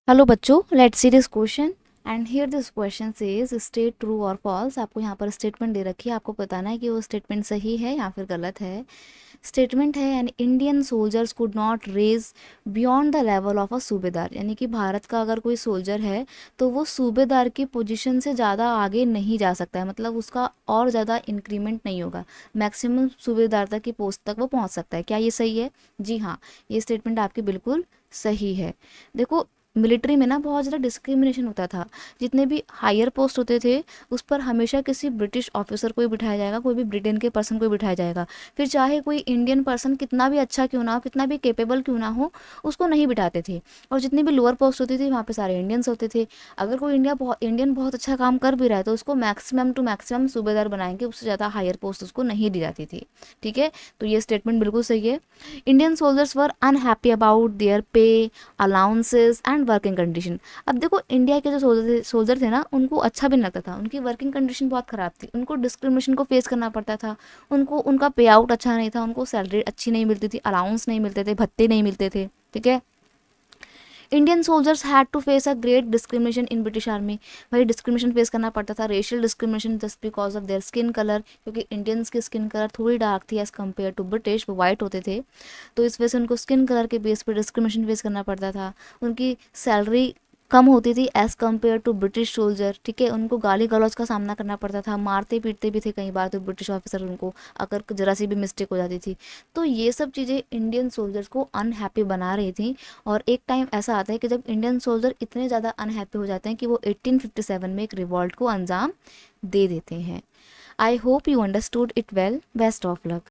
Hello बच्चों, let's see this question and here this question says state true और false. आपको यहाँ पर स्टेटमेंट दे रखी है, आपको बताना है कि वो स्टेटमेंट सही है या फिर गलत है। स्टेटमेंट है and Indian soldiers could not rise beyond the level of a subedar, यानी कि भारत का अगर कोई सोल्जर है तो वो सूबेदार की पोजीशन से ज़्यादा आगे नहीं जा सकता है, मतलब उसका और ज़्यादा इंक्रीमेंट नहीं होगा, मैक्सिमम सूबेदार तक की पोस्ट तक वो पहुँच सकता है। क्या ये सही है? जी हाँ, ये स्टेटमेंट आपकी बिल्कुल सही है। देखो, मिलिट्री में ना बहुत ज़्यादा डिस्क्रिमिनेशन होता था। जितने भी हायर पोस्ट होते थे उस पर हमेशा किसी ब्रिटिश ऑफिसर को ही बिठाया जाएगा, कोई भी ब्रिटेन के पर्सन को ही बिठाया जाएगा। फिर चाहे कोई इंडियन पर्सन कितना भी अच्छा क्यों ना हो, कितना भी कैपेबल क्यों ना हो, उसको नहीं बिठाते थे। और जितनी भी लोअर पोस्ट होती थी वहाँ पे सारे इंडियंस होते थे। अगर कोई इंडियन बहुत अच्छा काम कर भी रहा है तो उसको मैक्सिमम टू मैक्सिमम सूबेदार बनाएंगे, उससे ज़्यादा हायर पोस्ट उसको नहीं दी जाती थी। ठीक है, तो ये स्टेटमेंट बिल्कुल सही है। Indian soldiers were unhappy about their पे, अलाउंसेस एंड वर्किंग कंडीशन। अब देखो, इंडिया के जो सोल्जर थे ना, उनको अच्छा भी नहीं लगता था, उनकी वर्किंग कंडीशन बहुत ख़राब थी, उनको डिस्क्रिमिनेशन को फेस करना पड़ता था। उनको उनका पे आउट अच्छा नहीं था, उनको सैलरी अच्छी नहीं मिलती थी, अलाउंस नहीं मिलते थे, भत्ते नहीं मिलते थे। ठीक है, Indian soldiers had to face a great discrimination in British army. भाई डिस्क्रिमिनेशन फेस करना पड़ता था, racial discrimination just because of their skin colour, क्योंकि इंडियंस की स्किन कलर थोड़ी डार्क थी एज कम्पेयर टू ब्रिटिश, वो वाइट होते थे। तो इस वजह से उनको स्किन कलर के बेस पर डिस्क्रिमिनेशन फेस करना पड़ता था। उनकी सैलरी कम होती थी as compare to British soldier. ठीक है, उनको गाली गलौज का सामना करना पड़ता था, मारते पीटते भी थे कई बार तो ब्रिटिश ऑफिसर उनको, अगर ज़रा सी भी मिस्टेक हो जाती थी। तो ये सब चीज़ें इंडियन सोल्जर्स को अनहैप्पी बना रही थी। और एक टाइम ऐसा आता है कि जब इंडियन सोल्जर इतने ज़्यादा अनहैप्पी हो जाते हैं कि वो 1857 में एक रिवॉल्ट को अंजाम दे देते हैं। I hope you understood it well. Best of luck.